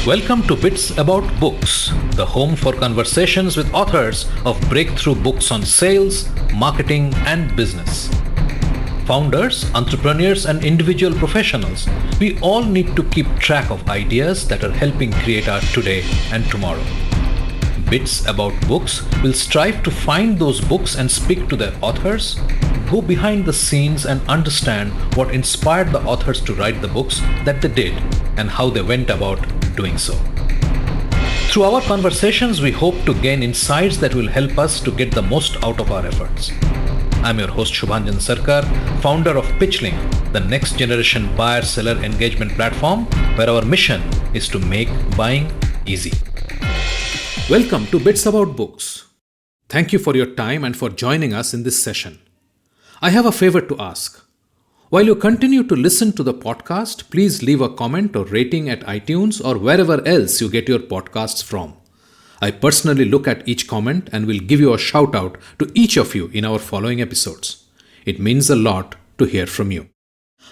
Welcome to Bits About Books, the home for conversations with authors of breakthrough books on sales, marketing, and business. Founders, entrepreneurs, and individual professionals, we all need to keep track of ideas that are helping create our today and tomorrow. Bits About Books will strive to find those books and speak to their authors, go behind the scenes and understand what inspired the authors to write the books that they did and how they went about doing so. Through our conversations, we hope to gain insights that will help us to get the most out of our efforts. I'm your host Shubhanjan Sarkar, founder of PitchLink, the next generation buyer-seller engagement platform where our mission is to make buying easy. Welcome to Bits About Books. Thank you for your time and for joining us in this session. I have a favor to ask. While you continue to listen to the podcast, please leave a comment or rating at iTunes or wherever else you get your podcasts from. I personally look at each comment and will give you a shout out to each of you in our following episodes. It means a lot to hear from you.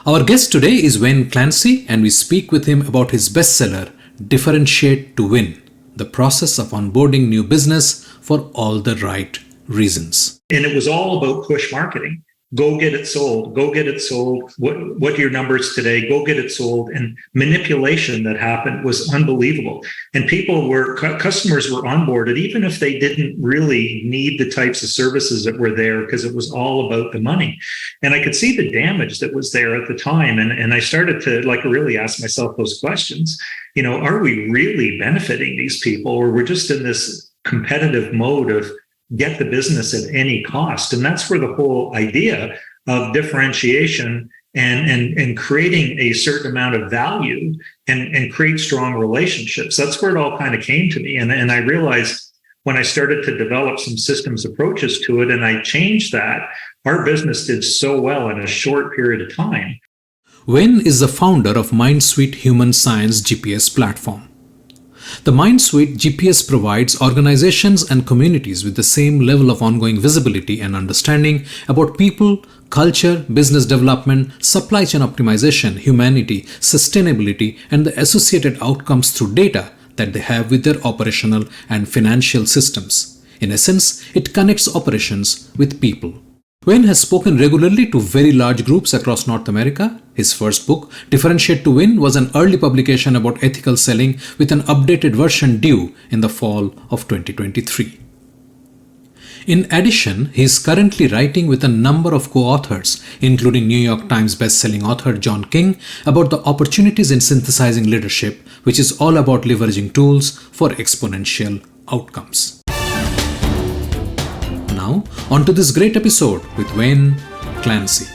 Our guest today is Clancy, and we speak with him about his bestseller, Differentiate to Win, the process of onboarding new business for all the right reasons. And it was all about push marketing. Go get it sold. Go get it sold. What are your numbers today? Go get it sold. And manipulation that happened was unbelievable. And customers were onboarded, even if they didn't really need the types of services that were there, because it was all about the money. And I could see the damage that was there at the time. And I started to really ask myself those questions. Are we really benefiting these people, or we're just in this competitive mode of get the business at any cost? And that's where the whole idea of differentiation and creating a certain amount of value and create strong relationships. That's where it all kind of came to me. And I realized when I started to develop some systems approaches to it and I changed that, our business did so well in a short period of time. Wen is the founder of TheMindSuite Human Science GPS platform. The TheMindSuite GPS provides organizations and communities with the same level of ongoing visibility and understanding about people, culture, business development, supply chain optimization, humanity, sustainability, and the associated outcomes through data that they have with their operational and financial systems. In essence, it connects operations with people. Wen has spoken regularly to very large groups across North America. His first book, Differentiate to Win, was an early publication about ethical selling with an updated version due in the fall of 2023. In addition, he is currently writing with a number of co-authors, including New York Times bestselling author John King, about the opportunities in synthesizing leadership, which is all about leveraging tools for exponential outcomes. Now, on to this great episode with Clancy.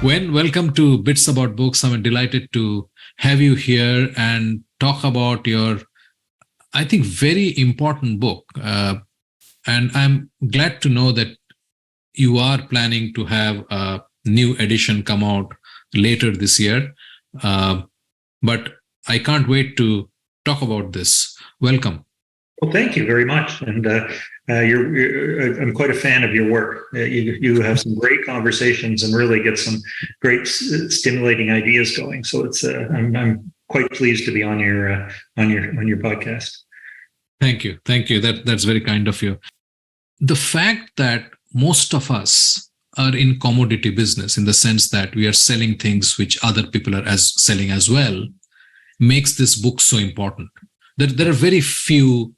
Welcome to Bits About Books. I'm delighted to have you here and talk about your, I think, very important book. And I'm glad to know that you are planning to have a new edition come out later this year. But I can't wait to talk about this. Welcome. Well, thank you very much. And I'm quite a fan of your work. You have some great conversations and really get some great stimulating ideas going. So I'm quite pleased to be on your podcast. Thank you. That's very kind of you. The fact that most of us are in commodity business, in the sense that we are selling things which other people are selling as well, makes this book so important. There are very few,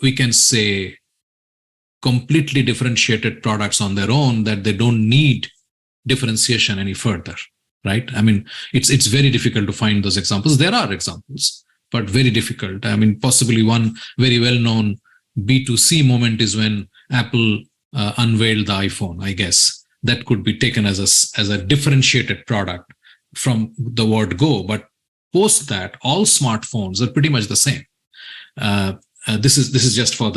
we can say, completely differentiated products on their own that they don't need differentiation any further, right? I mean, it's very difficult to find those examples. There are examples, but very difficult. I mean, possibly one very well-known B2C moment is when Apple unveiled the iPhone, I guess. That could be taken as a differentiated product from the word go, but post that, all smartphones are pretty much the same. This is just for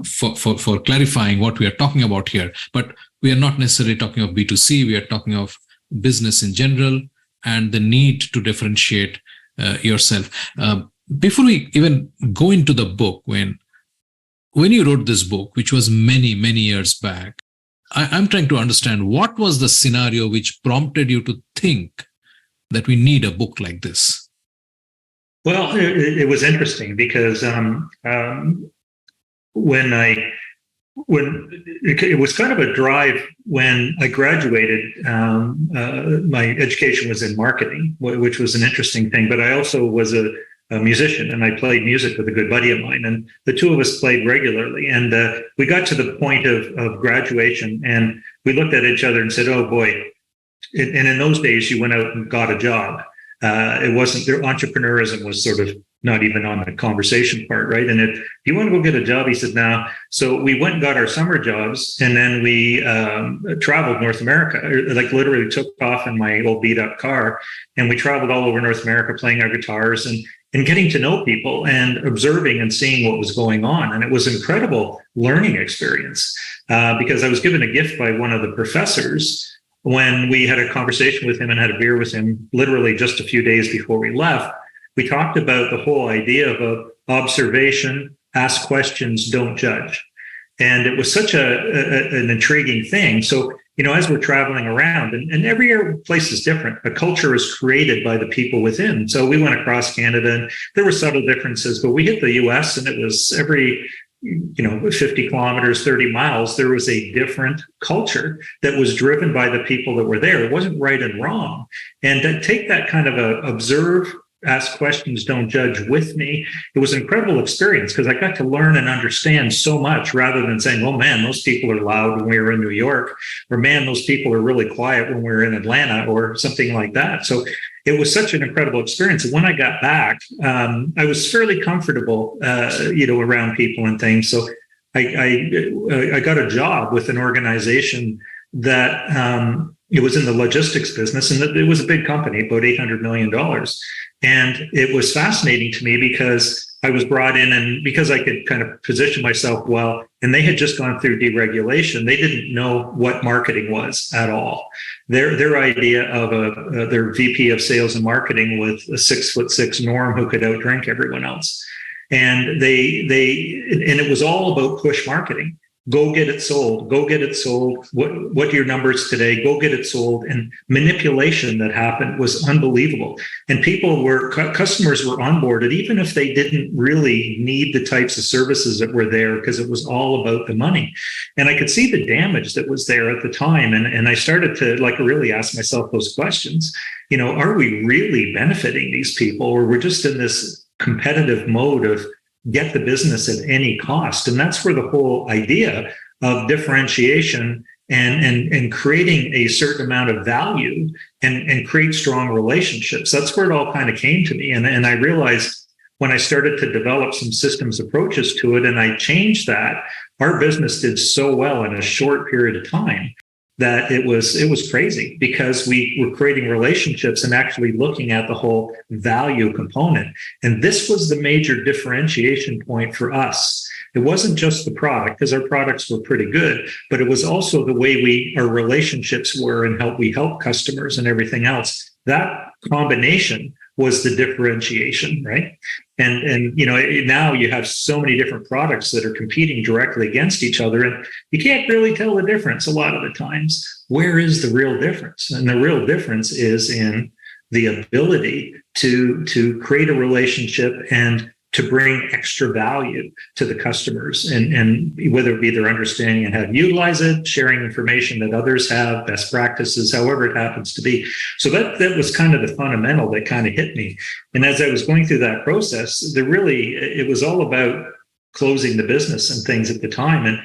for clarifying what we are talking about here. But we are not necessarily talking of B2C. We are talking of business in general and the need to differentiate yourself. Before we even go into the book, when you wrote this book, which was many years back, I'm trying to understand what was the scenario which prompted you to think that we need a book like this? Well, it was interesting because when it was kind of a drive when I graduated. My education was in marketing, which was an interesting thing. But I also was a musician, and I played music with a good buddy of mine, and the two of us played regularly. And we got to the point of graduation, and we looked at each other and said, "Oh boy!" And in those days, you went out and got a job. It wasn't their entrepreneurism was sort of not even on the conversation part, right? And if you want to go get a job, he said, no. So we went and got our summer jobs, and then we traveled North America, like literally took off in my old beat up car, and we traveled all over North America playing our guitars and getting to know people and observing and seeing what was going on. And it was an incredible learning experience because I was given a gift by one of the professors when we had a conversation with him and had a beer with him, literally just a few days before we left. We talked about the whole idea of observation, ask questions, don't judge. And it was such an intriguing thing. So, as we're traveling around, and every place is different, a culture is created by the people within. So we went across Canada, and there were subtle differences, but we hit the US, and it was every 50 kilometers, 30 miles, there was a different culture that was driven by the people that were there. It wasn't right and wrong. And to take that kind of observe, ask questions, don't judge with me, it was an incredible experience because I got to learn and understand so much rather than saying, oh man, those people are loud when we were in New York, or man, those people are really quiet when we were in Atlanta, or something like that. So it was such an incredible experience. And when I got back, I was fairly comfortable, around people and things. So I got a job with an organization that it was in the logistics business, and it was a big company, about $800 million. And it was fascinating to me because I was brought in, and because I could kind of position myself well, and they had just gone through deregulation, they didn't know what marketing was at all. Their idea of their VP of sales and marketing with a 6'6" Norm who could outdrink everyone else. And it was all about push marketing. Go get it sold. Go get it sold. What are your numbers today? Go get it sold. And manipulation that happened was unbelievable. And customers were onboarded, even if they didn't really need the types of services that were there, because it was all about the money. And I could see the damage that was there at the time. And I started to really ask myself those questions. Are we really benefiting these people, or we're just in this competitive mode of get the business at any cost? And that's where the whole idea of differentiation and creating a certain amount of value and create strong relationships, that's where it all kind of came to me. And I realized when I started to develop some systems approaches to it, and I changed that, our business did so well in a short period of time that it was crazy, because we were creating relationships and actually looking at the whole value component. And this was the major differentiation point for us. It wasn't just the product, because our products were pretty good, but it was also the way our relationships were and how we help customers and everything else. That combination was the differentiation, right? And now you have so many different products that are competing directly against each other, and you can't really tell the difference a lot of the times. Where is the real difference? And the real difference is in the ability to create a relationship and to bring extra value to the customers, and whether it be their understanding and how to utilize it, sharing information that others have, best practices, however it happens to be. So that was kind of the fundamental that kind of hit me. And as I was going through that process, it was all about closing the business and things at the time. And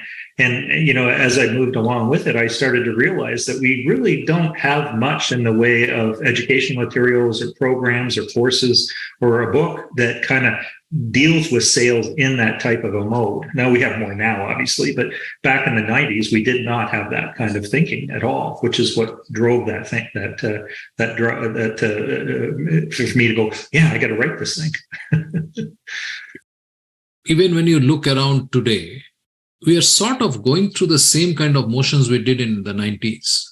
as I moved along with it, I started to realize that we really don't have much in the way of educational materials or programs or courses or a book that kind of deals with sales in that type of a mode. Now we have more now, obviously, but back in the 90s, we did not have that kind of thinking at all, which is what drove that thing, for me to go, yeah, I got to write this thing. Even when you look around today, we are sort of going through the same kind of motions we did in the 90s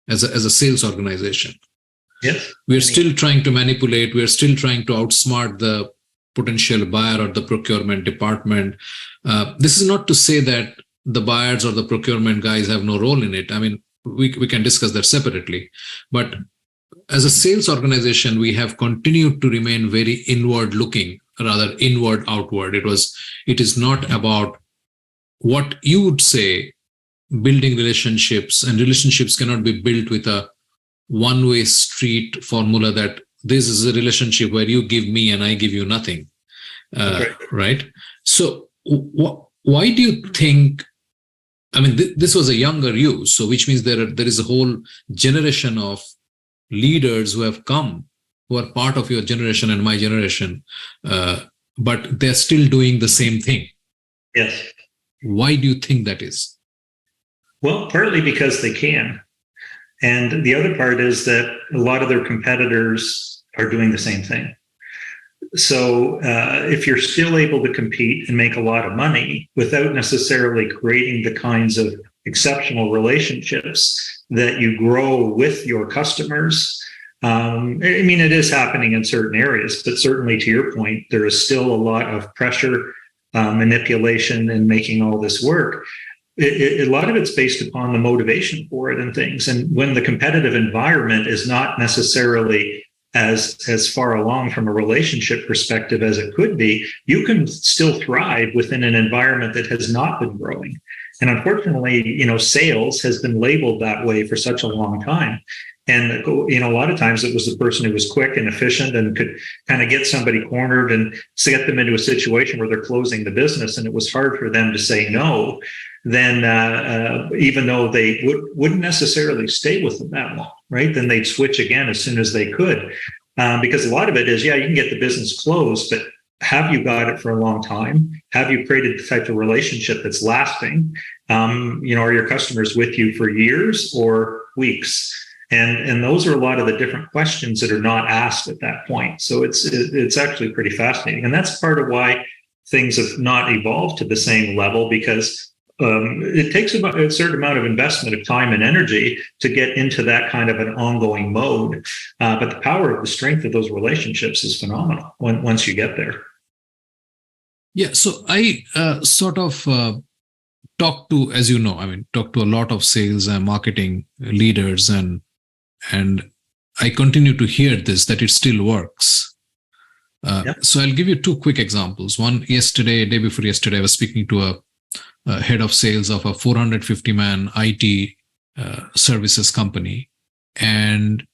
as a sales organization. Yes. We're still trying to manipulate. We're still trying to outsmart the potential buyer or the procurement department. This is not to say that the buyers or the procurement guys have no role in it. I mean, we can discuss that separately. But as a sales organization, we have continued to remain very inward looking, rather inward outward. It is not about what you would say building relationships, and relationships cannot be built with a one-way street formula that this is a relationship where you give me and I give you nothing. Right? So why do you think, I mean, this was a younger you, so which means there is a whole generation of leaders who have come, who are part of your generation and my generation, but they're still doing the same thing. Yes. Why do you think that is? Well, partly because they can. And the other part is that a lot of their competitors are doing the same thing. So if you're still able to compete and make a lot of money without necessarily creating the kinds of exceptional relationships that you grow with your customers, I mean, it is happening in certain areas, but certainly to your point, there is still a lot of pressure, manipulation, and making all this work. A lot of it's based upon the motivation for it and things. And when the competitive environment is not necessarily as far along from a relationship perspective as it could be, you can still thrive within an environment that has not been growing. And unfortunately, sales has been labeled that way for such a long time. And, a lot of times it was the person who was quick and efficient and could kind of get somebody cornered and get them into a situation where they're closing the business. And it was hard for them to say no. Then even though they wouldn't necessarily stay with them that long, right? Then they'd switch again as soon as they could. Because a lot of it is, you can get the business closed, but have you got it for a long time? Have you created the type of relationship that's lasting? Are your customers with you for years or weeks? And those are a lot of the different questions that are not asked at that point. So it's actually pretty fascinating. And that's part of why things have not evolved to the same level, because it takes about a certain amount of investment of time and energy to get into that kind of an ongoing mode. But the power of the strength of those relationships is phenomenal once you get there. Yeah. So I sort of talk to a lot of sales and marketing leaders, and I continue to hear this, that it still works. So I'll give you two quick examples. One, day before yesterday, I was speaking to a head of sales of a 450-man IT services company. And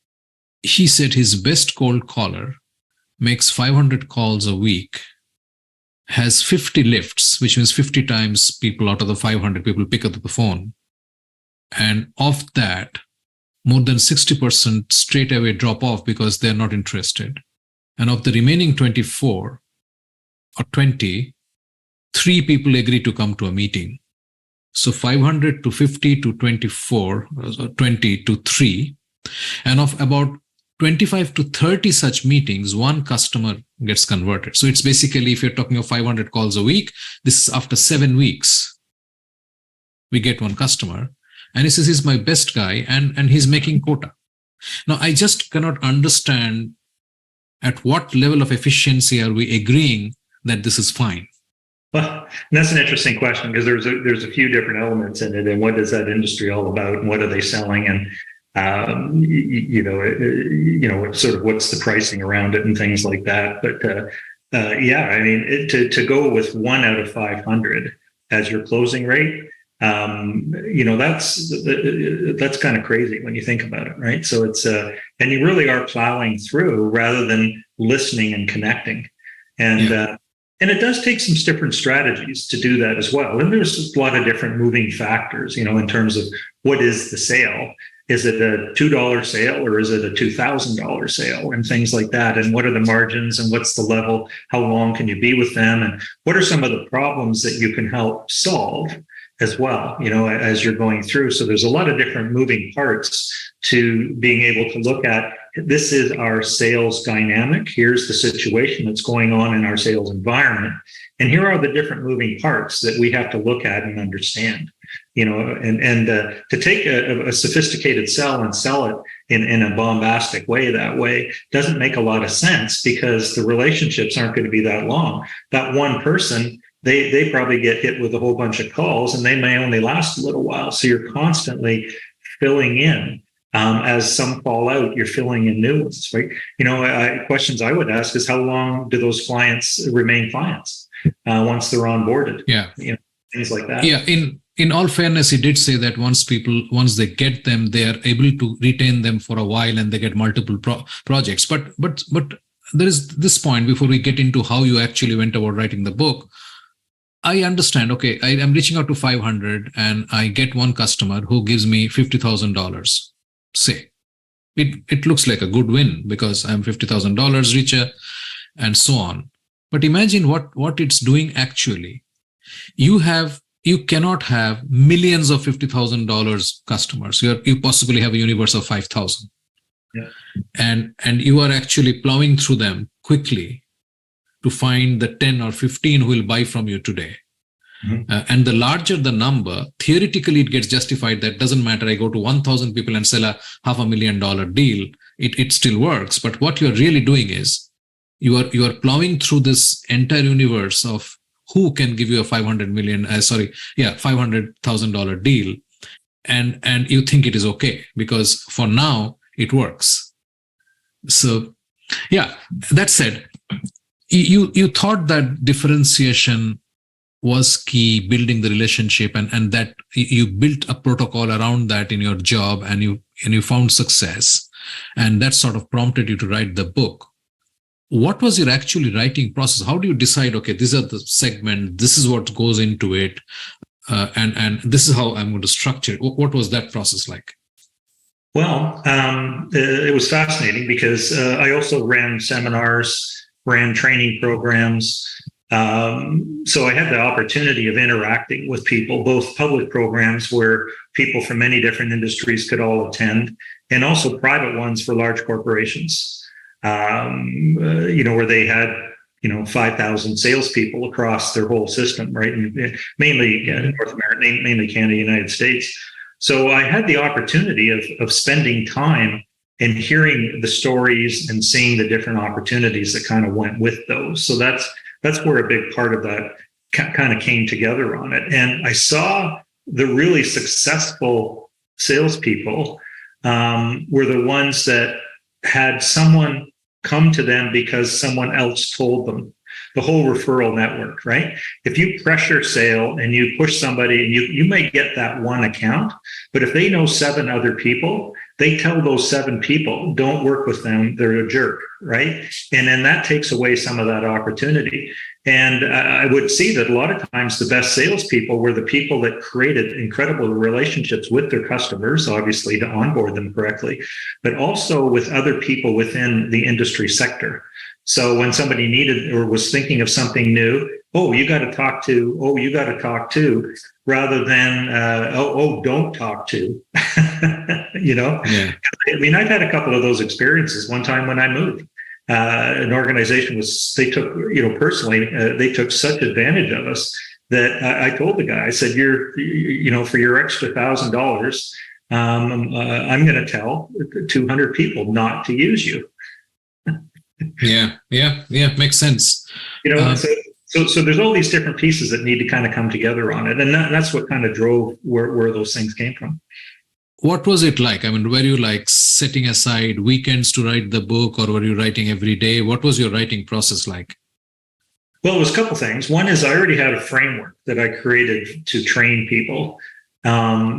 he said his best cold caller makes 500 calls a week, has 50 lifts, which means 50 times people out of the 500 people pick up the phone. And of that, more than 60% straight away drop off because they're not interested. And of the remaining 24 or 20, 3 people agree to come to a meeting. So 500 to 50 to 24, 20 to 3. And of about 25 to 30 such meetings, 1 customer gets converted. So it's basically, if you're talking of 500 calls a week, this is after 7 weeks, we get 1 customer. And he says, he's my best guy, and he's making quota. Now, I just cannot understand at what level of efficiency are we agreeing that this is fine. Well, that's an interesting question, because there's a few different elements in it, and what is that industry all about, and what are they selling, and sort of what's the pricing around it and things like that. But to go with 1 out of 500 as your closing rate, that's kind of crazy when you think about it, right? So it's and you really are plowing through rather than listening and connecting, and it does take some different strategies to do that as well. And there's a lot of different moving factors, in terms of what is the sale. Is it a $2 sale or is it a $2,000 sale, and things like that? And what are the margins, and what's the level? How long can you be with them? And what are some of the problems that you can help solve as well, as you're going through? So there's a lot of different moving parts to being able to look at, this is our sales dynamic. Here's the situation that's going on in our sales environment. And here are the different moving parts that we have to look at and understand, and to take a sophisticated sell and sell it in a bombastic way that way doesn't make a lot of sense, because the relationships aren't going to be that long. That one person, they probably get hit with a whole bunch of calls, and they may only last a little while. So you're constantly filling in As some fall out, you're filling in new ones, right? Questions I would ask is, how long do those clients remain clients once they're onboarded? Yeah. Things like that. Yeah. In all fairness, he did say that once they get them, they are able to retain them for a while, and they get multiple projects. But there is this point before we get into how you actually went about writing the book. I understand. Okay, I am reaching out to 500, and I get one customer who gives me $50,000. Say, it looks like a good win because I'm $50,000 richer, and so on. But imagine what it's doing actually. You cannot have millions of $50,000 customers. You possibly have a universe of 5,000. Yeah. And you are actually plowing through them quickly to find the 10 or 15 who will buy from you today. Mm-hmm. And the larger the number, theoretically, it gets justified. That doesn't matter. I go to 1,000 people and sell a $500,000 deal. It still works. But what you're really doing is you are plowing through this entire universe of who can give you a $500,000 deal, and you think it is okay because for now it works. So, yeah. That said, you thought that differentiation was key, building the relationship, and that you built a protocol around that in your job, and you found success, and that sort of prompted you to write the book. What was your actually writing process? How do you decide, okay, these are the segment, this is what goes into it, and this is how I'm going to structure it? What was that process like? Well, it was fascinating because I also ran seminars, ran training programs. So I had the opportunity of interacting with people, both public programs where people from many different industries could all attend, and also private ones for large corporations, where they had 5,000 salespeople across their whole system, right? And mainly North America, mainly Canada, United States. So I had the opportunity of spending time and hearing the stories and seeing the different opportunities that kind of went with those. So that's where a big part of that kind of came together on it. And I saw the really successful salespeople were the ones that had someone come to them because someone else told them. The whole referral network, right? If you pressure sale and you push somebody, and you might get that one account, but if they know 7 other people, they tell those 7 people, don't work with them, they're a jerk, right? And then that takes away some of that opportunity. And I would see that a lot of times the best salespeople were the people that created incredible relationships with their customers, obviously to onboard them correctly, but also with other people within the industry sector. So when somebody needed or was thinking of something new, you got to talk to, rather than, don't talk to, Yeah. I mean, I've had a couple of those experiences. One time when I moved, an organization they took such advantage of us that I told the guy, I said, for your extra $1,000, I'm going to tell 200 people not to use you. Yeah, makes sense. So there's all these different pieces that need to kind of come together on it, and that's what kind of drove where those things came from. What was it like? I mean, were you like setting aside weekends to write the book, or were you writing every day? What was your writing process like? Well, it was a couple things. One is I already had a framework that I created to train people.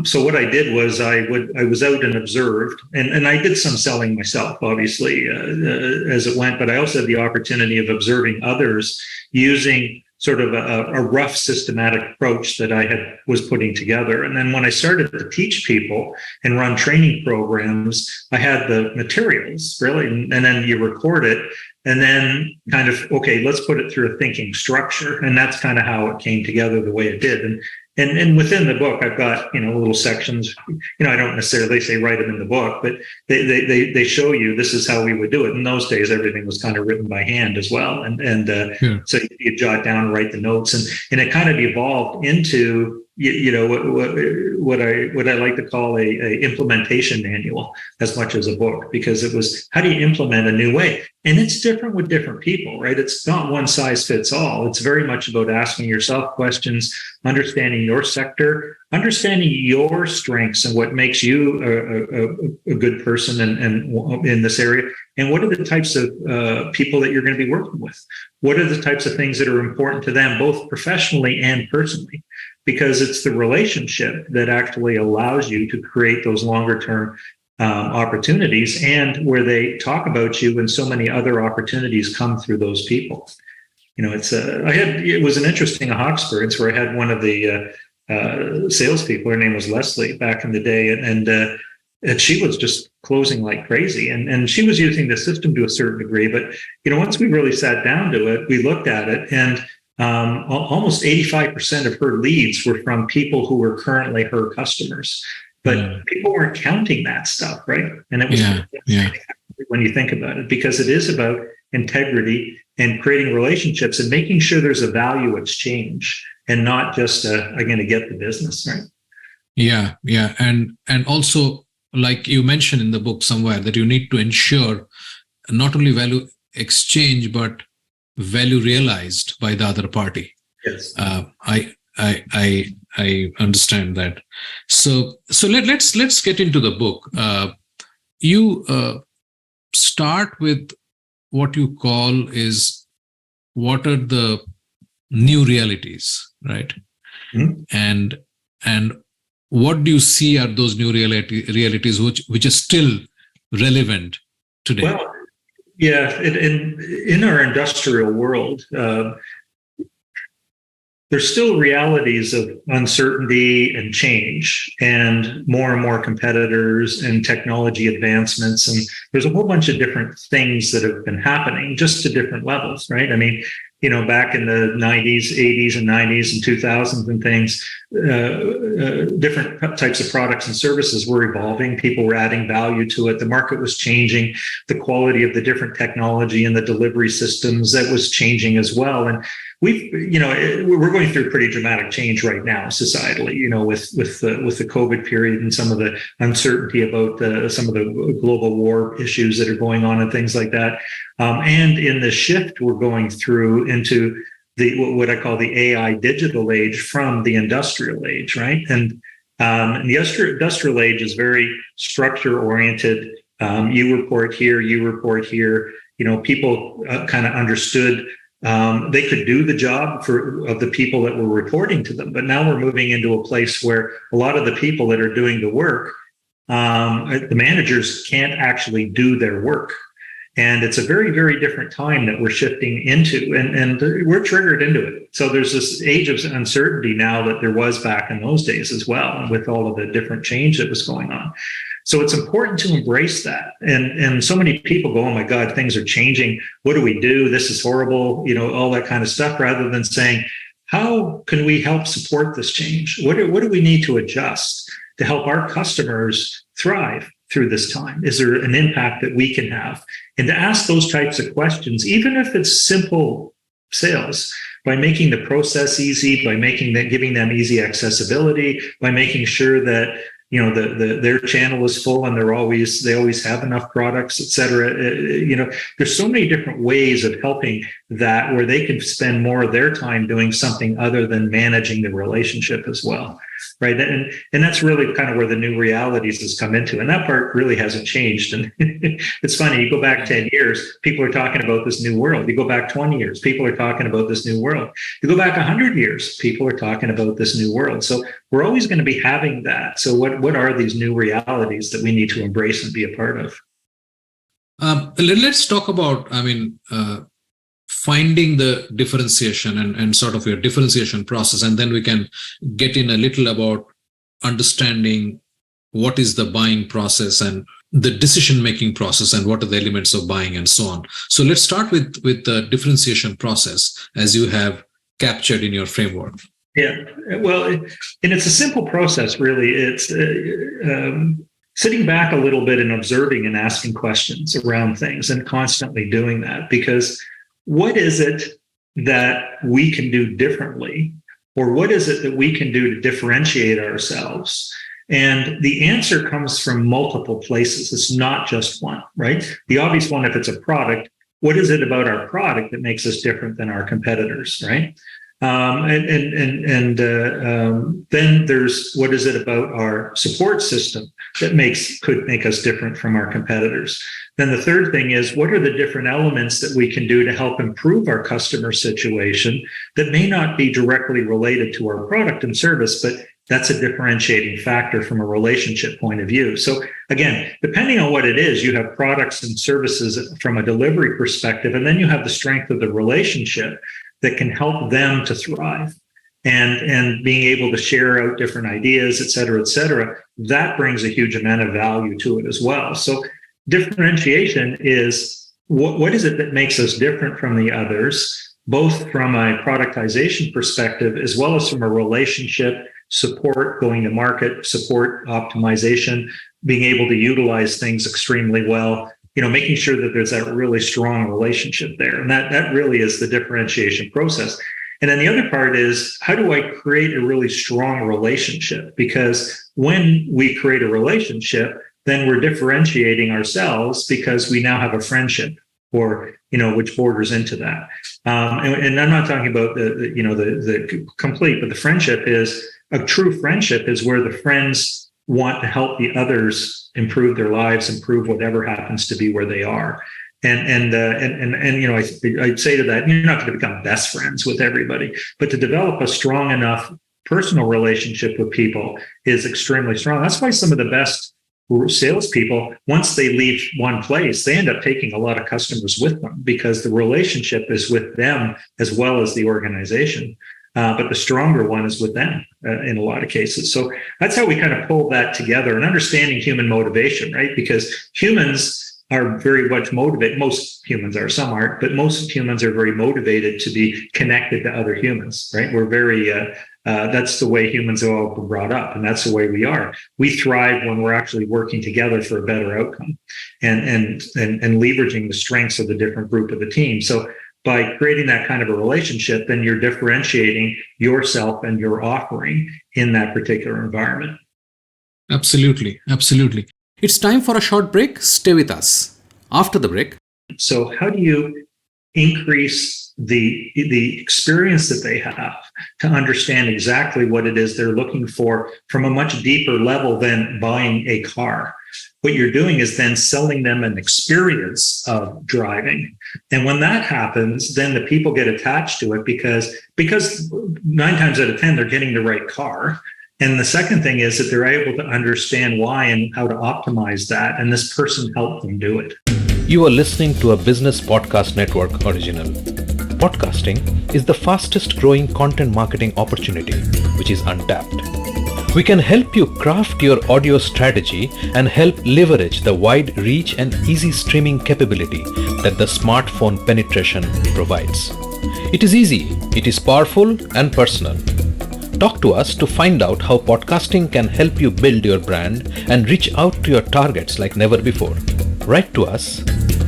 So what I did was I was out and observed, and I did some selling myself, obviously, as it went, but I also had the opportunity of observing others using sort of a rough systematic approach that I was putting together. And then when I started to teach people and run training programs, I had the materials, really, and then you record it, and then kind of, okay, let's put it through a thinking structure. And that's kind of how it came together the way it did. And within the book, I've got, little sections, I don't necessarily say write them in the book, but they show you this is how we would do it. In those days, everything was kind of written by hand as well. So you jot down and write the notes, and it kind of evolved into what I like to call a implementation manual as much as a book, because it was, how do you implement a new way? And it's different with different people, right? It's not one size fits all. It's very much about asking yourself questions, understanding your sector, understanding your strengths and what makes you a good person and in this area. And what are the types of people that you're going to be working with? What are the types of things that are important to them, both professionally and personally? Because it's the relationship that actually allows you to create those longer term opportunities, and where they talk about you and so many other opportunities come through those people. It was an interesting aha experience where I had one of the salespeople, her name was Leslie back in the day, and she was just closing like crazy, and she was using the system to a certain degree. But once we really sat down to it, we looked at it, and almost 85% of her leads were from people who were currently her customers, but people weren't counting that stuff, right? And it was when you think about it, because it is about integrity and creating relationships and making sure there's a value exchange and not just I'm going to get the business, right? Yeah, and also, like you mentioned in the book somewhere, that you need to ensure not only value exchange but value realized by the other party. Yes. I understand that. So let's get into the book. You start with what you call is, what are the new realities, right? Mm-hmm. And what do you see are those new realities which are still relevant today? Well, yeah, in our industrial world, there's still realities of uncertainty and change, and more competitors and technology advancements. And there's a whole bunch of different things that have been happening, just to different levels, right? I mean, back in the 90s, 80s and 90s and 2000s and things, different types of products and services were evolving. People were adding value to it. The market was changing. The quality of the different technology and the delivery systems, that was changing as well. And we're going through pretty dramatic change right now societally, with the COVID period and some of the uncertainty about some of the global war issues that are going on and things like that. And in the shift we're going through into what I call the AI digital age from the industrial age, right? And the industrial age is very structure oriented. You report here, people kind of understood they could do the job of the people that were reporting to them. But now we're moving into a place where a lot of the people that are doing the work, the managers can't actually do their work. And it's a very, very different time that we're shifting into, and we're triggered into it. So there's this age of uncertainty now that there was back in those days as well, with all of the different change that was going on. So it's important to embrace that. And so many people go, oh my God, things are changing. What do we do? This is horrible, all that kind of stuff, rather than saying, how can we help support this change? What do we need to adjust to help our customers thrive through this time? Is there an impact that we can have? And to ask those types of questions, even if it's simple sales, by making the process easy, by giving them easy accessibility, by making sure that their channel is full and they always have enough products, et cetera. There's so many different ways of helping that, where they can spend more of their time doing something other than managing the relationship as well, right? And that's really kind of where the new realities has come into, and that part really hasn't changed. And it's funny, you go back 10 years, people are talking about this new world. You go back 20 years, people are talking about this new world. You go back 100 years, people are talking about this new world. So we're always going to be having that. So what are these new realities that we need to embrace and be a part of? Let's talk about, finding the differentiation and sort of your differentiation process, and then we can get in a little about understanding what is the buying process and the decision-making process, and what are the elements of buying and so on. So let's start with the differentiation process as you have captured in your framework. Yeah, well, and it's a simple process, really. It's sitting back a little bit and observing and asking questions around things, and constantly doing that. Because what is it that we can do differently, Or what is it that we can do to differentiate ourselves? And the answer comes from multiple places. It's not just one, right? The obvious one, if it's a product, what is it about our product that makes us different than our competitors, right? Then there's what is it about our support system that could make us different from our competitors. Then the third thing is, what are the different elements that we can do to help improve our customer situation that may not be directly related to our product and service, but that's a differentiating factor from a relationship point of view. So again, depending on what it is, you have products and services from a delivery perspective, and then you have the strength of the relationship that can help them to thrive, and being able to share out different ideas, et cetera, that brings a huge amount of value to it as well. So differentiation is what is it that makes us different from the others, both from a productization perspective, as well as from a relationship, support, going to market, support optimization, being able to utilize things extremely well, making sure that there's that really strong relationship there. And that really is the differentiation process. And then the other part is, how do I create a really strong relationship? Because when we create a relationship, then we're differentiating ourselves because we now have a friendship, or which borders into that. And I'm not talking about the complete, but the friendship is a true friendship is where the friends want to help the others improve their lives, improve whatever happens to be where they are. And I'd say to that, you're not going to become best friends with everybody, but to develop a strong enough personal relationship with people is extremely strong. That's why some of the best salespeople, once they leave one place, they end up taking a lot of customers with them because the relationship is with them as well as the organization. But the stronger one is with them in a lot of cases. So that's how we kind of pull that together, and understanding human motivation, right? Because humans are very much motivated. Most humans are, some aren't, but most humans are very motivated to be connected to other humans, right? We're very, that's the way humans have all been brought up, and that's the way we are. We thrive when we're actually working together for a better outcome and leveraging the strengths of the different group of the team. So by creating that kind of a relationship, then you're differentiating yourself and your offering in that particular environment. Absolutely. It's time for a short break. Stay with us. After the break. So how do you increase the experience that they have to understand exactly what it is they're looking for from a much deeper level than buying a car? What you're doing is then selling them an experience of driving. And when that happens, then the people get attached to it because 9 times out of 10, they're getting the right car. And the second thing is that they're able to understand why and how to optimize that. And this person helped them do it. You are listening to a Business Podcast Network original. Podcasting is the fastest growing content marketing opportunity, which is untapped. We can help you craft your audio strategy and help leverage the wide reach and easy streaming capability that the smartphone penetration provides. It is easy, it is powerful and personal. Talk to us to find out how podcasting can help you build your brand and reach out to your targets like never before. Write to us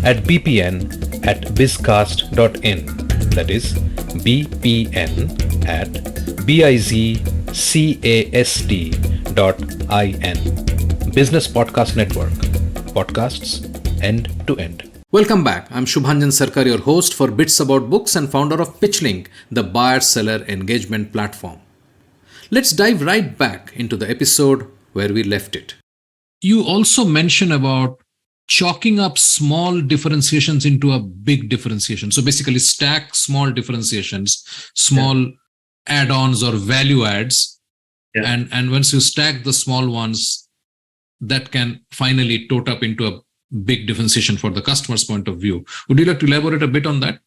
at bpn@bizcast.in. That is bpn@bizcast.in. Business Podcast Network. Podcasts end to end. Welcome back. I'm Shubhanjan Sarkar, your host for Bits About Books and founder of PitchLink, the buyer-seller engagement platform. Let's dive right back into the episode where we left it. You also mentioned about chalking up small differentiations into a big differentiation. So basically stack small differentiations, small add-ons or value adds. Yeah. And once you stack the small ones, that can finally tote up into a big differentiation for the customer's point of view. Would you like to elaborate a bit on that?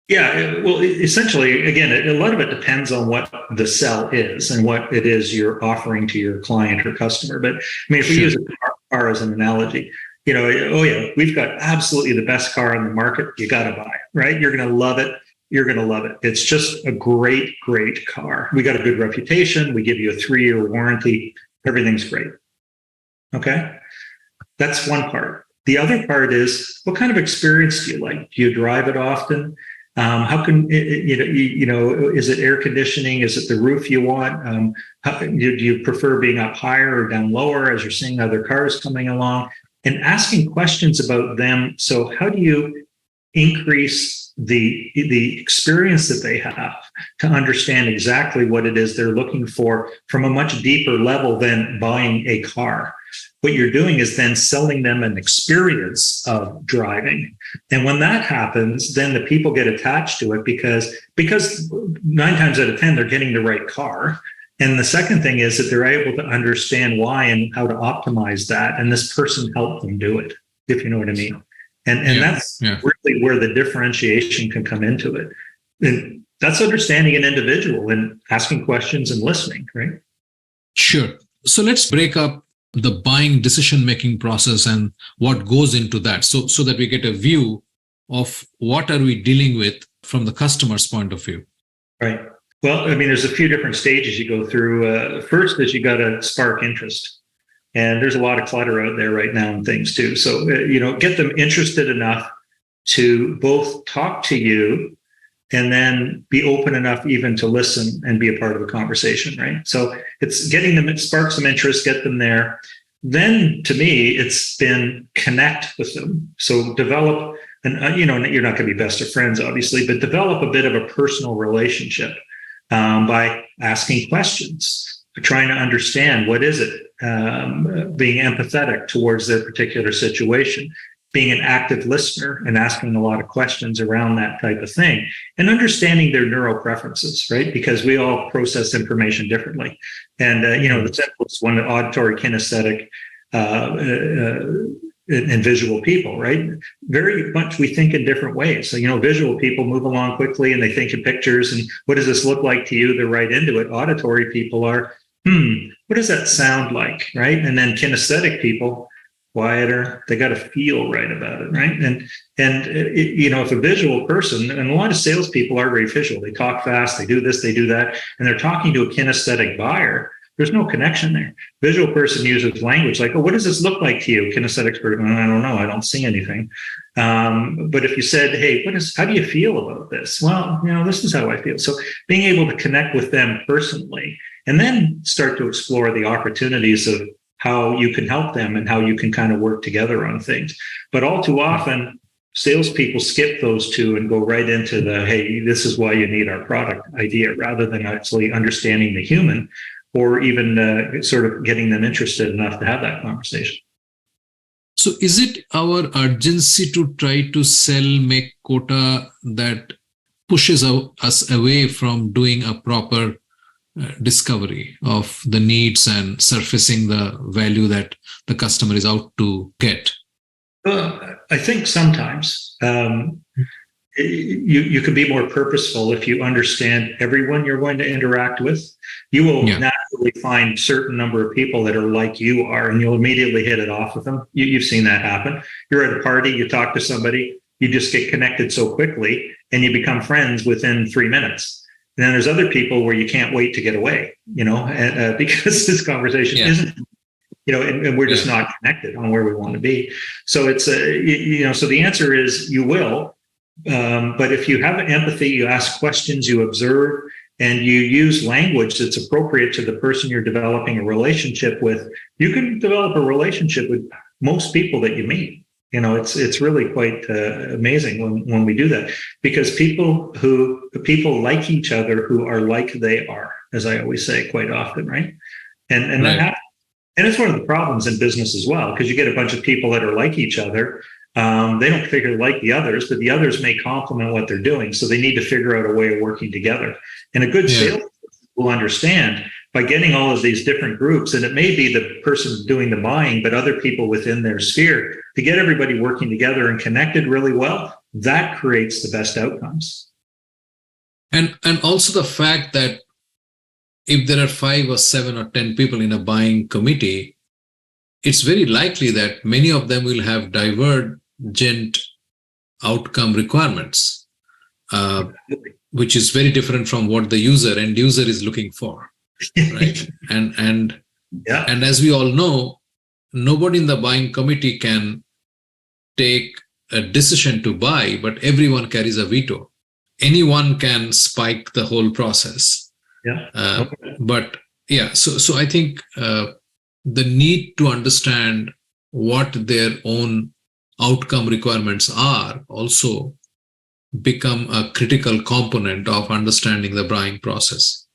Yeah, well, essentially, again, a lot of it depends on what the sell is and what it is you're offering to your client or customer. But I mean, if we use a car as an analogy, we've got absolutely the best car on the market. You got to buy it, right? You're going to love it. It's just a great, great car. We got a good reputation. We give you a 3-year warranty. Everything's great. Okay. That's one part. The other part is, what kind of experience do you like? Do you drive it often? How can is it air conditioning? Is it the roof you want? Do you prefer being up higher or down lower as you're seeing other cars coming along? And asking questions about them. So how do you increase the experience that they have to understand exactly what it is they're looking for from a much deeper level than buying a car? What you're doing is then selling them an experience of driving. And when that happens, then the people get attached to it because 9 times out of 10, they're getting the right car. And the second thing is that they're able to understand why and how to optimize that. And this person helped them do it, if you know what I mean. And that's really where the differentiation can come into it. And that's understanding an individual and asking questions and listening, right? Sure. So let's break up the buying decision-making process and what goes into that so that we get a view of what are we dealing with from the customer's point of view. Right. Well, I mean, there's a few different stages you go through. First is you got to spark interest. And there's a lot of clutter out there right now and things too. So, get them interested enough to both talk to you and then be open enough even to listen and be a part of the conversation, right? So it's getting them, it sparks some interest, get them there. Then to me, it's been connect with them. So develop, and you're not going to be best of friends, obviously, but develop a bit of a personal relationship by asking questions, trying to understand what is it, being empathetic towards their particular situation, being an active listener and asking a lot of questions around that type of thing, and understanding their neural preferences, right? Because we all process information differently. And, the simplest one, auditory, kinesthetic, and visual people, right? Very much we think in different ways. So, visual people move along quickly and they think in pictures and what does this look like to you? They're right into it. Auditory people are, what does that sound like, right? And then kinesthetic people, quieter, they got to feel right about it, right? And if a visual person, and a lot of salespeople are very visual, they talk fast, they do this, they do that, and they're talking to a kinesthetic buyer, there's no connection there. Visual person uses language like, oh, what does this look like to you? Kinesthetic person, I don't know, I don't see anything. But if you said, hey, how do you feel about this? Well, this is how I feel. So being able to connect with them personally, and then start to explore the opportunities of how you can help them and how you can kind of work together on things. But all too often, salespeople skip those two and go right into the, hey, this is why you need our product idea, rather than actually understanding the human or even sort of getting them interested enough to have that conversation. So is it our urgency to try to make quota that pushes us away from doing a proper discovery of the needs and surfacing the value that the customer is out to get? I think sometimes you can be more purposeful if you understand everyone you're going to interact with. You will naturally find certain number of people that are like you are, and you'll immediately hit it off with them. You've seen that happen. You're at a party, you talk to somebody, you just get connected so quickly, and you become friends within 3 minutes. And then there's other people where you can't wait to get away, because this conversation isn't, and we're just not connected on where we want to be. So it's, so the answer is you will. But if you have empathy, you ask questions, you observe, and you use language that's appropriate to the person you're developing a relationship with, you can develop a relationship with most people that you meet. It's really quite amazing when we do that, because people like each other who are like they are, as I always say quite often, right? And that happens. And it's one of the problems in business as well, because you get a bunch of people that are like each other. They don't figure like the others, but the others may complement what they're doing. So they need to figure out a way of working together. And a good salesperson will understand by getting all of these different groups, and it may be the person doing the buying, but other people within their sphere, to get everybody working together and connected really well, that creates the best outcomes. And also the fact that if there are 5 or 7 or 10 people in a buying committee, it's very likely that many of them will have divergent outcome requirements, which is very different from what the end user is looking for. Right. And as we all know, nobody in the buying committee can take a decision to buy, but everyone carries a veto. anyone can spike the whole process. Yeah. Okay. But yeah, so I think the need to understand what their own outcome requirements are also become a critical component of understanding the buying process.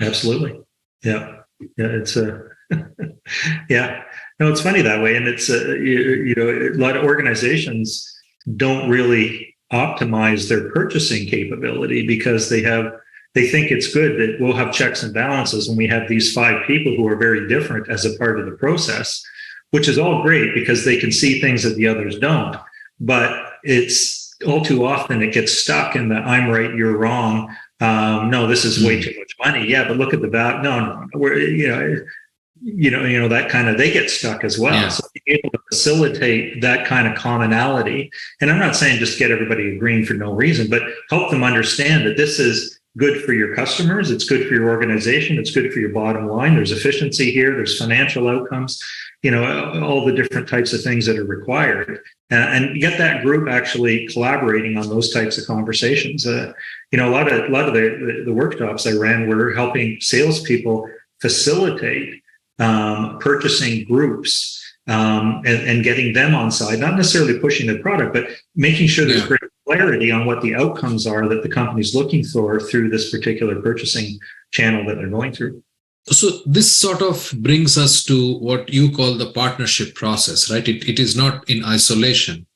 Absolutely. Yeah. Yeah. It's a, yeah. No, it's funny that way. And it's, you know, a lot of organizations don't really optimize their purchasing capability because they think it's good that we'll have checks and balances when we have these 5 people who are very different as a part of the process, which is all great because they can see things that the others don't. But it's all too often it gets stuck in the I'm right, you're wrong. No, this is way too much money. Yeah, but look at the value. No, we're, you know, that kind of, they get stuck as well. Yeah. So being able to facilitate that kind of commonality, and I'm not saying just get everybody agreeing for no reason, but help them understand that this is good for your customers. It's good for your organization. It's good for your bottom line. There's efficiency here. There's financial outcomes, you know, all the different types of things that are required, and get that group actually collaborating on those types of conversations. You know, a lot of the workshops I ran were helping salespeople facilitate purchasing groups and getting them on side, not necessarily pushing the product, but making sure there's great clarity on what the outcomes are that the company's looking for through this particular purchasing channel that they're going through. So this sort of brings us to what you call the partnership process, right? It is not in isolation.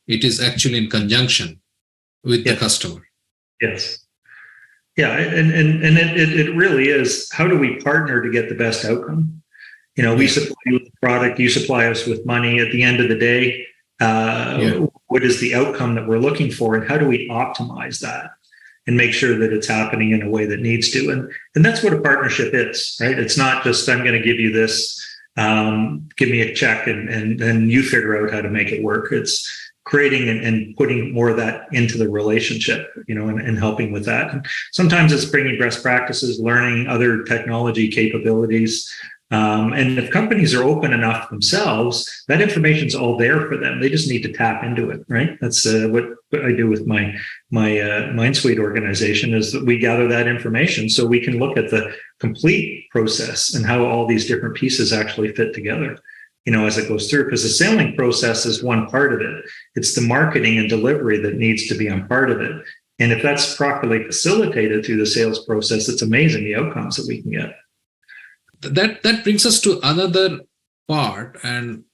It is actually in conjunction with the customer. Yes. Yeah. And it really is, how do we partner to get the best outcome? You know, we supply you with the product, you supply us with money. At the end of the day, what is the outcome that we're looking for, and how do we optimize that and make sure that it's happening in a way that needs to? And that's what a partnership is, right? It's not just, I'm going to give you this, give me a check and then you figure out how to make it work. It's creating and putting more of that into the relationship, you know, and helping with that. And sometimes it's bringing best practices, learning other technology capabilities. And if companies are open enough themselves, that information's all there for them. They just need to tap into it, right? That's what I do with my MindSuite organization, is that we gather that information so we can look at the complete process and how all these different pieces actually fit together, you know, as it goes through. Because the selling process is one part of it. It's the marketing and delivery that needs to be on part of it. And if that's properly facilitated through the sales process, it's amazing the outcomes that we can get. That brings us to another part, and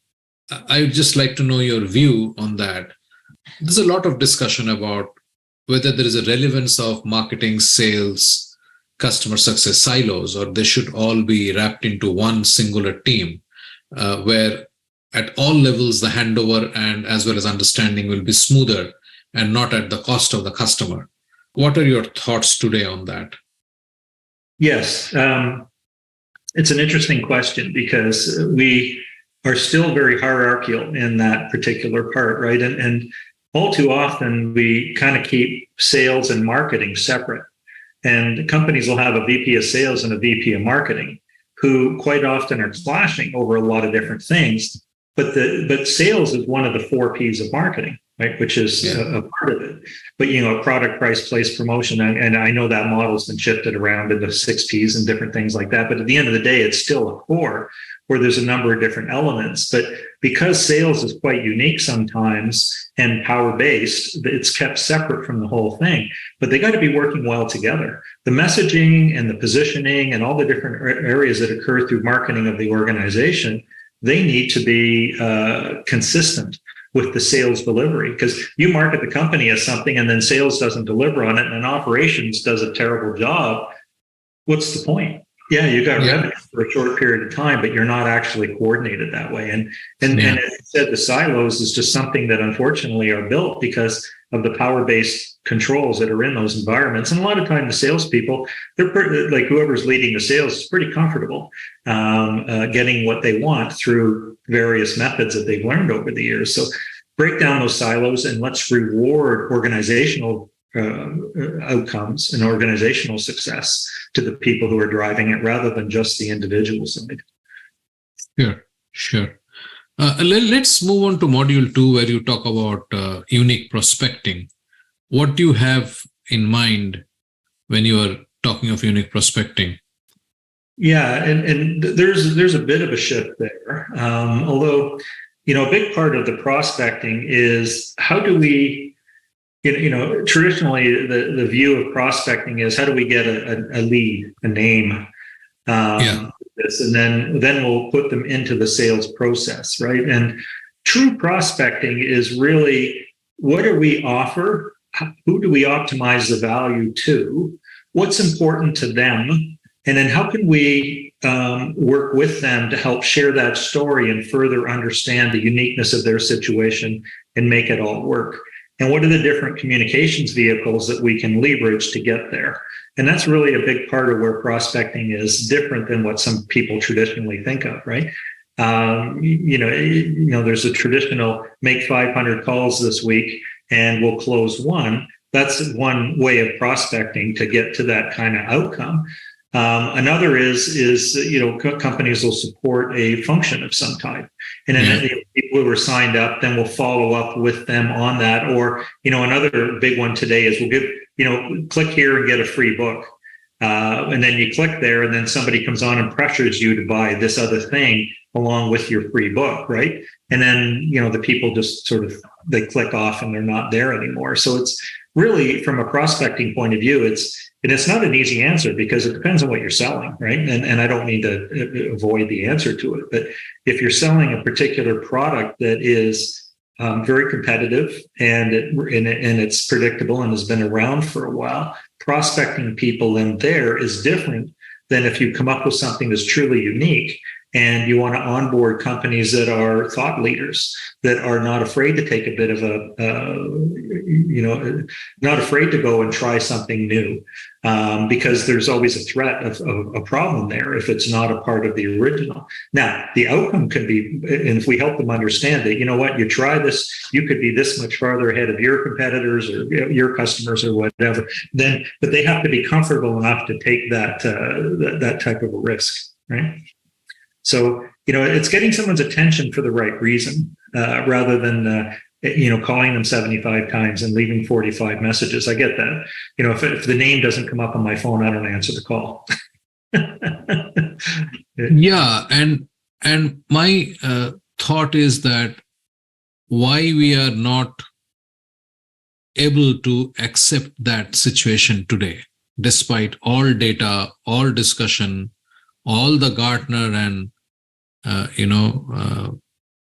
I would just like to know your view on that. There's a lot of discussion about whether there is a relevance of marketing, sales, customer success silos, or they should all be wrapped into one singular team, where at all levels the handover and as well as understanding will be smoother and not at the cost of the customer. What are your thoughts today on that? Yes. It's an interesting question because we are still very hierarchical in that particular part, right? And all too often we kind of keep sales and marketing separate. And companies will have a VP of sales and a VP of marketing who quite often are clashing over a lot of different things. But sales is one of the 4 Ps of marketing, right? Which is a part of it. But, you know, product, price, place, promotion. And I know that model's been shifted around into 6 Ps and different things like that. But at the end of the day, it's still a core where there's a number of different elements. But because sales is quite unique sometimes and power-based, it's kept separate from the whole thing. But they got to be working well together. The messaging and the positioning and all the different areas that occur through marketing of the organization, they need to be consistent with the sales delivery, because you market the company as something and then sales doesn't deliver on it and operations does a terrible job. What's the point? Yeah, you got revenue for a short period of time, but you're not actually coordinated that way. And as you said, the silos is just something that unfortunately are built because of the power-based controls that are in those environments. And a lot of times the salespeople, they're like whoever's leading the sales is pretty comfortable getting what they want through various methods that they've learned over the years. So break down those silos and let's reward organizational outcomes and organizational success to the people who are driving it rather than just the individual side. Sure. Let's move on to module 2, where you talk about unique prospecting. What do you have in mind when you are talking of unique prospecting? Yeah, and there's a bit of a shift there. Although, a big part of the prospecting is how do we, traditionally the view of prospecting is how do we get a lead, a name, this, and then we'll put them into the sales process, right? And true prospecting is really, what do we offer? Who do we optimize the value to? What's important to them? And then how can we work with them to help share that story and further understand the uniqueness of their situation and make it all work? And what are the different communications vehicles that we can leverage to get there? And that's really a big part of where prospecting is different than what some people traditionally think of, right? There's a traditional make 500 calls this week and we'll close one. That's one way of prospecting to get to that kind of outcome. Another is companies will support a function of some type, and then people who are signed up, then we'll follow up with them on that. Or another big one today is we'll give click here and get a free book, and then you click there, and then somebody comes on and pressures you to buy this other thing along with your free book, right? And then the people just sort of they click off and they're not there anymore. So it's really, from a prospecting point of view, it's not an easy answer because it depends on what you're selling, right? And I don't mean to avoid the answer to it, but if you're selling a particular product that is very competitive and it's predictable and has been around for a while, prospecting people in there is different than if you come up with something that's truly unique and you want to onboard companies that are thought leaders, that are not afraid to take a bit of not afraid to go and try something new, because there's always a threat of a problem there if it's not a part of the original. But the outcome can be, and if we help them understand that, you try this, you could be this much farther ahead of your competitors or your customers or whatever, but they have to be comfortable enough to take that type of a risk, right? So, it's getting someone's attention for the right reason, rather than, calling them 75 times and leaving 45 messages. I get that. If the name doesn't come up on my phone, I don't answer the call. Yeah. And my thought is that why we are not able to accept that situation today, despite all data, all discussion, all the Gartner and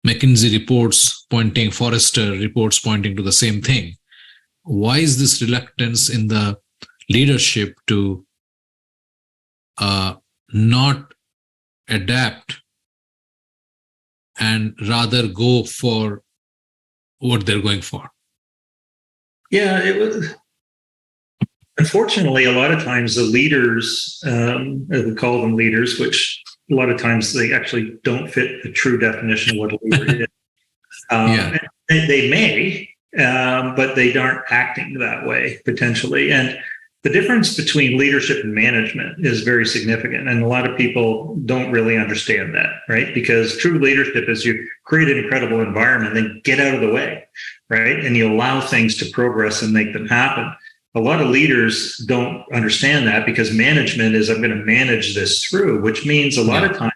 McKinsey reports pointing, Forrester reports pointing to the same thing. Why is this reluctance in the leadership to not adapt and rather go for what they're going for? Yeah, it was. Unfortunately, a lot of times the leaders, we call them leaders, which a lot of times they actually don't fit the true definition of what a leader is. They may, but they aren't acting that way potentially. And the difference between leadership and management is very significant. And a lot of people don't really understand that, right? Because true leadership is you create an incredible environment, then get out of the way, right? And you allow things to progress and make them happen. A lot of leaders don't understand that because management is, I'm going to manage this through, which means a lot of times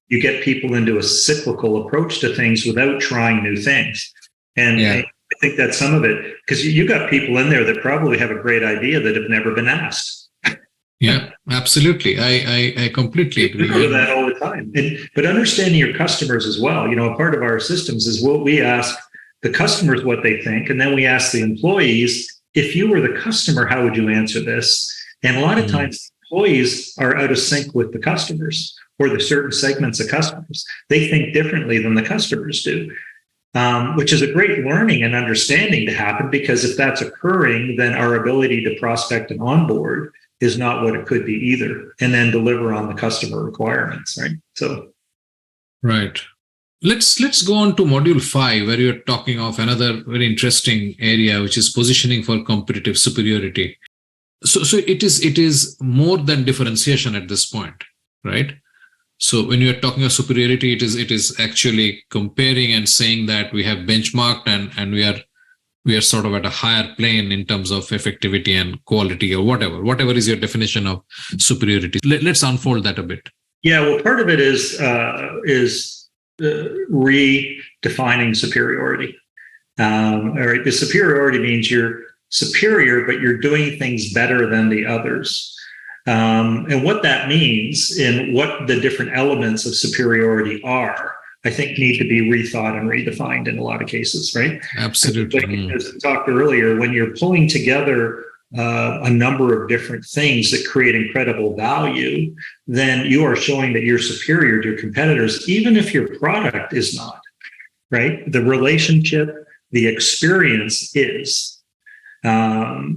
you get people into a cyclical approach to things without trying new things. And I think that's some of it, because you got people in there that probably have a great idea that have never been asked. Yeah, absolutely. I completely agree with that all the time. But understanding your customers as well, a part of our systems is what we ask the customers what they think, and then we ask the employees, if you were the customer, how would you answer this? And a lot of times employees are out of sync with the customers or the certain segments of customers. They think differently than the customers do, which is a great learning and understanding to happen, because if that's occurring, then our ability to prospect and onboard is not what it could be either, and then deliver on the customer requirements, right? So, right. Let's go on to module 5, where you're talking of another very interesting area, which is positioning for competitive superiority. So it is more than differentiation at this point, right? So when you're talking of superiority, it is actually comparing and saying that we have benchmarked and we are we are sort of at a higher plane in terms of effectivity and quality, or whatever is your definition of superiority. Let's unfold that a bit. Yeah, well, part of it is redefining superiority. All right, the superiority means you're superior, but you're doing things better than the others. And what that means and what the different elements of superiority are, I think, need to be rethought and redefined in a lot of cases, right? Absolutely. As I talked earlier, when you're pulling together a number of different things that create incredible value, then you are showing that you're superior to your competitors, even if your product is not, right? The relationship, the experience is. We found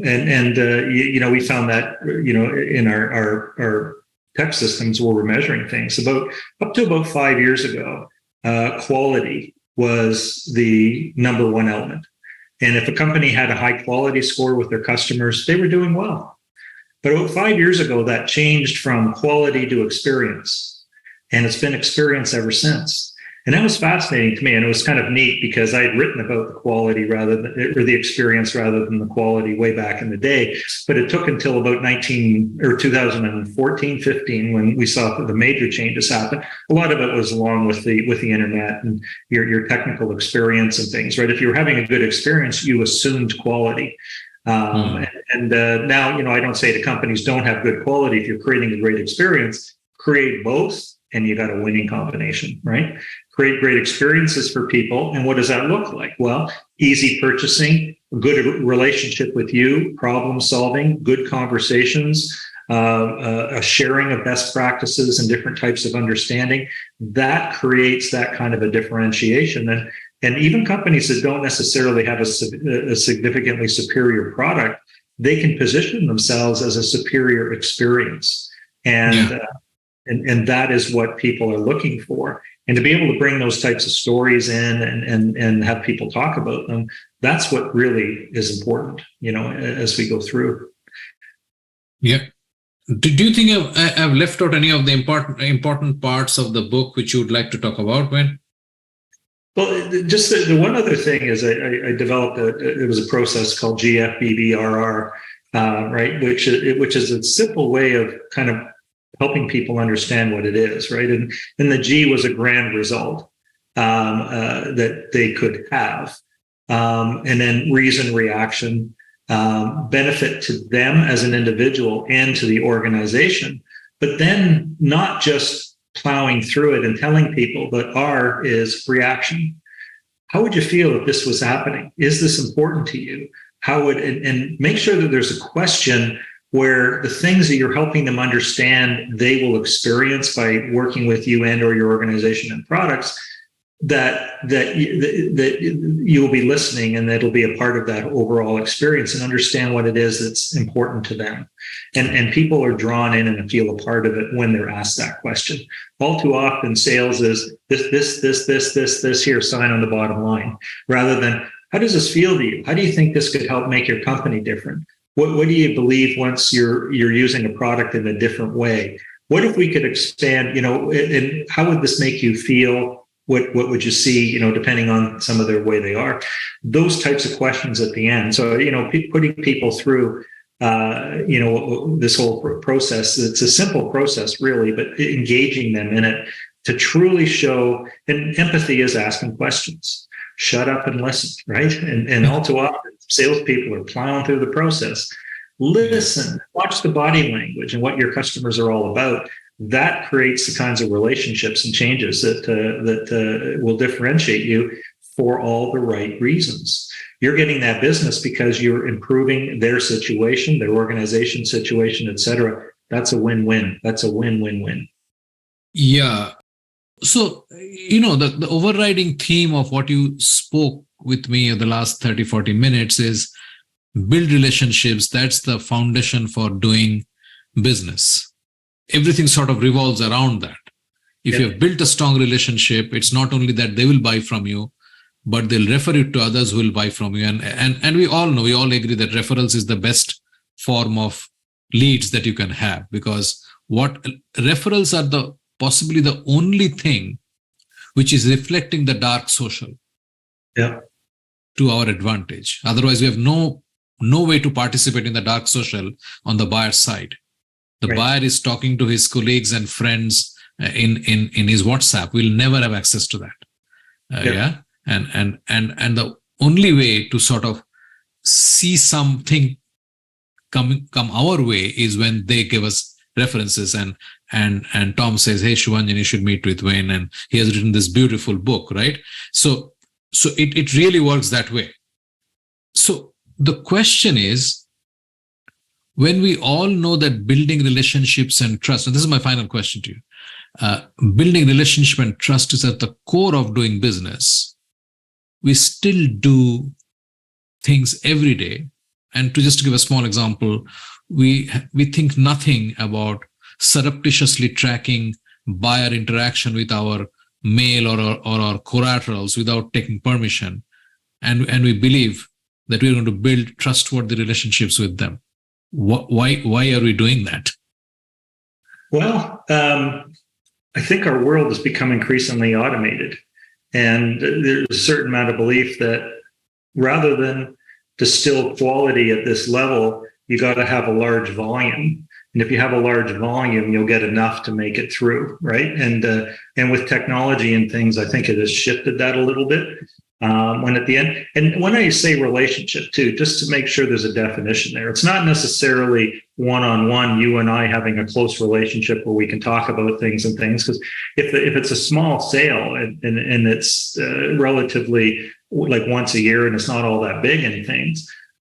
that, in our tech systems where we're measuring things, up to about 5 years ago, quality was the number one element. And if a company had a high quality score with their customers, they were doing well. But about 5 years ago, that changed from quality to experience. And it's been experience ever since. And that was fascinating to me. And it was kind of neat because I had written about the quality or the experience rather than the quality way back in the day. But it took until about 2014, 15, when we saw the major changes happen. A lot of it was along with the internet and your technical experience and things, right? If you were having a good experience, you assumed quality. Now, I don't say the companies don't have good quality. If you're creating a great experience, create both, and you got a winning combination, right? Create great experiences for people. And what does that look like? Well, easy purchasing, good relationship with you, problem solving, good conversations, a sharing of best practices and different types of understanding. That creates that kind of a differentiation. And even companies that don't necessarily have a significantly superior product, they can position themselves as a superior experience. And that is what people are looking for. And to be able to bring those types of stories in and have people talk about them, that's what really is important, as we go through. Yeah. Do you think I've left out any of the important parts of the book which you would like to talk about, Wayne? Well, just the one other thing is I developed it was a process called GFBBRR, right, which is a simple way of kind of helping people understand what it is, right? And the G was a grand result that they could have. And then reason, reaction, benefit to them as an individual and to the organization, but then not just plowing through it and telling people, but R is reaction. How would you feel if this was happening? Is this important to you? And make sure that there's a question where the things that you're helping them understand, they will experience by working with you and or your organization and products, that you will be listening and that'll be a part of that overall experience and understand what it is that's important to them. And people are drawn in and feel a part of it when they're asked that question. All too often, sales is this here, sign on the bottom line, rather than how does this feel to you? How do you think this could help make your company different? What do you believe once you're using a product in a different way? What if we could expand, and how would this make you feel? What would you see, depending on some of their way they are? Those types of questions at the end. So, putting people through, this whole process, it's a simple process really, but engaging them in it to truly show, and empathy is asking questions. Shut up and listen, right? And all too often, salespeople are plowing through the process. Listen, watch the body language and what your customers are all about. That creates the kinds of relationships and changes that will differentiate you for all the right reasons. You're getting that business because you're improving their situation, their organization situation, et cetera. That's a win-win. That's a win-win-win. Yeah. So, the overriding theme of what you spoke with me in the last 30, 40 minutes is build relationships. That's the foundation for doing business. Everything sort of revolves around that. If you've built a strong relationship, it's not only that they will buy from you, but they'll refer it to others who will buy from you. And we all know, we all agree that referrals is the best form of leads that you can have, because what referrals are possibly the only thing which is reflecting the dark social. Yeah. to our advantage. Otherwise, we have no way to participate in the dark social on the buyer side. The Right. buyer is talking to his colleagues and friends in his WhatsApp. We'll never have access to that. Yeah. And the only way to sort of see something come our way is when they give us references, and Tom says, hey, Shivanjan, you should meet with Wayne, and he has written this beautiful book, right? So it really works that way. So the question is, when we all know that building relationships and trust, and this is my final question to you, building relationship and trust is at the core of doing business, we still do things every day. And to just give a small example, we think nothing about surreptitiously tracking buyer interaction with our mail or our collaterals without taking permission. And we believe that we're going to build trustworthy relationships with them. Why are we doing that? Well, I think our world has become increasingly automated. And there's a certain amount of belief that rather than distill quality at this level, you got to have a large volume. And if you have a large volume, you'll get enough to make it through, right? And with technology and things, I think it has shifted that a little bit. When at the end, and when I say relationship too, just to make sure there's a definition there, it's not necessarily one-on-one, you and I having a close relationship where we can talk about things, because if it's a small sale and it's relatively like once a year and it's not all that big in things,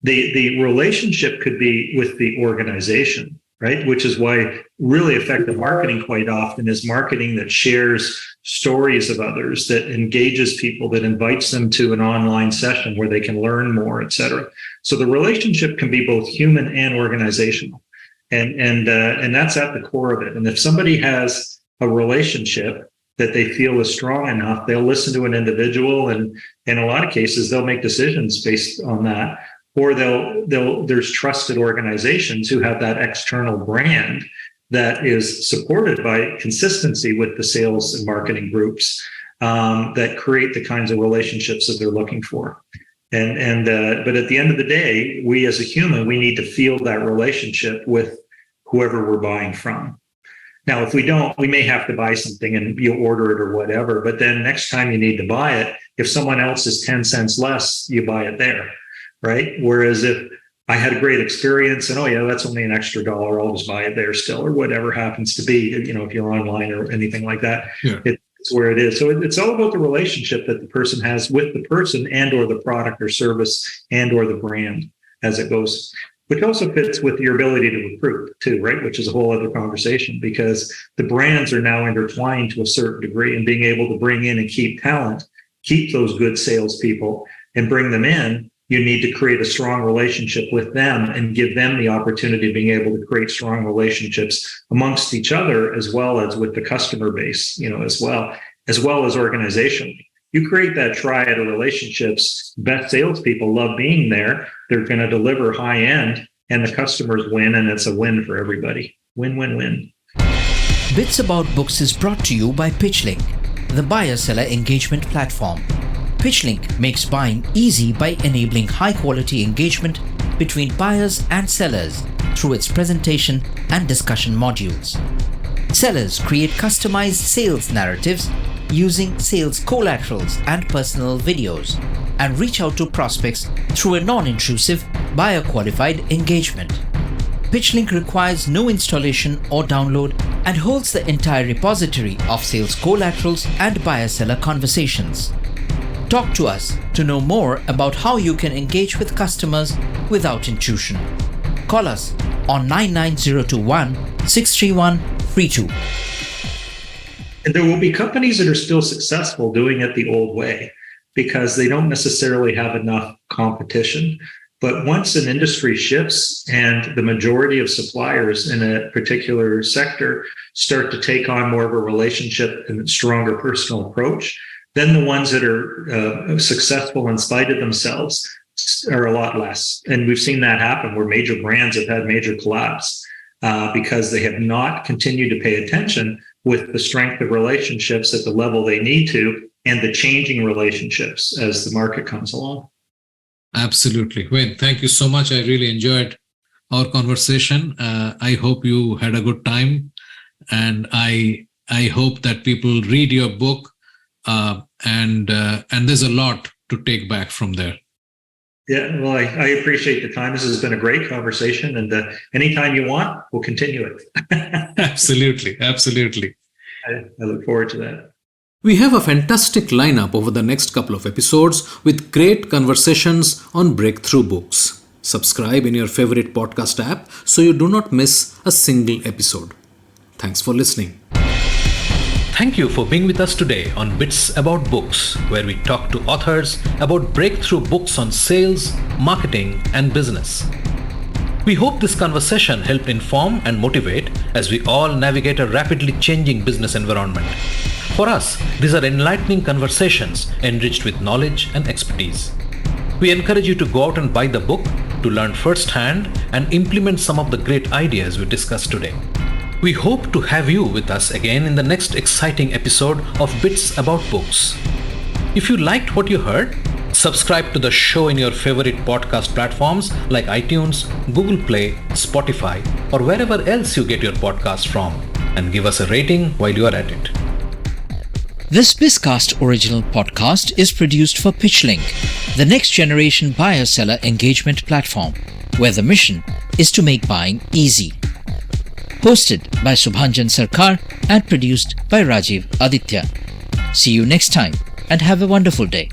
the relationship could be with the organization, right? Which is why really effective marketing quite often is marketing that shares stories of others, that engages people, that invites them to an online session where they can learn more, et cetera. So the relationship can be both human and organizational. And that's at the core of it. And if somebody has a relationship that they feel is strong enough, they'll listen to an individual, and in a lot of cases, they'll make decisions based on that. Or there's trusted organizations who have that external brand that is supported by consistency with the sales and marketing groups that create the kinds of relationships that they're looking for. But at the end of the day, we as a human, we need to feel that relationship with whoever we're buying from. Now, if we don't, we may have to buy something and you order it or whatever, but then next time you need to buy it, if someone else is 10 cents less, you buy it there, right? Whereas if I had a great experience and, oh yeah, that's only an extra $1, I'll just buy it there still, or whatever happens to be, if you're online or anything like that, yeah. It's where it is. So it's all about the relationship that the person has with the person and or the product or service and or the brand as it goes, which also fits with your ability to recruit too, right? Which is a whole other conversation, because the brands are now intertwined to a certain degree, and being able to bring in and keep talent, keep those good salespeople and bring them in, you need to create a strong relationship with them and give them the opportunity of being able to create strong relationships amongst each other, as well as with the customer base, as well as organizationally. You create that triad of relationships. Best salespeople love being there. They're going to deliver high end, and the customers win, and it's a win for everybody. Win, win, win. Bits About Books is brought to you by PitchLink, the buyer-seller engagement platform. PitchLink makes buying easy by enabling high-quality engagement between buyers and sellers through its presentation and discussion modules. Sellers create customized sales narratives using sales collaterals and personal videos, and reach out to prospects through a non-intrusive, buyer-qualified engagement. PitchLink requires no installation or download and holds the entire repository of sales collaterals and buyer-seller conversations. Talk to us to know more about how you can engage with customers without intrusion. Call us on 99021 631 32. And there will be companies that are still successful doing it the old way because they don't necessarily have enough competition. But once an industry shifts and the majority of suppliers in a particular sector start to take on more of a relationship and a stronger personal approach, then the ones that are successful in spite of themselves are a lot less. And we've seen that happen where major brands have had major collapse because they have not continued to pay attention with the strength of relationships at the level they need to, and the changing relationships as the market comes along. Absolutely. Wayne, thank you so much. I really enjoyed our conversation. I hope you had a good time, and I hope that people read your book, and there's a lot to take back from there. Yeah, well, I appreciate the time. This has been a great conversation, and anytime you want, we'll continue it. Absolutely. I look forward to that. We have a fantastic lineup over the next couple of episodes with great conversations on breakthrough books. Subscribe in your favorite podcast app so you do not miss a single episode. Thanks for listening. Thank you for being with us today on Bits About Books, where we talk to authors about breakthrough books on sales, marketing, and business. We hope this conversation helped inform and motivate as we all navigate a rapidly changing business environment. For us, these are enlightening conversations enriched with knowledge and expertise. We encourage you to go out and buy the book to learn firsthand and implement some of the great ideas we discussed today. We hope to have you with us again in the next exciting episode of Bits About Books. If you liked what you heard, subscribe to the show in your favorite podcast platforms like iTunes, Google Play, Spotify, or wherever else you get your podcast from, and give us a rating while you are at it. This Bizcast original podcast is produced for PitchLink, the next generation buyer-seller engagement platform, where the mission is to make buying easy. Hosted by Subhanjan Sarkar and produced by Rajiv Aditya. See you next time and have a wonderful day.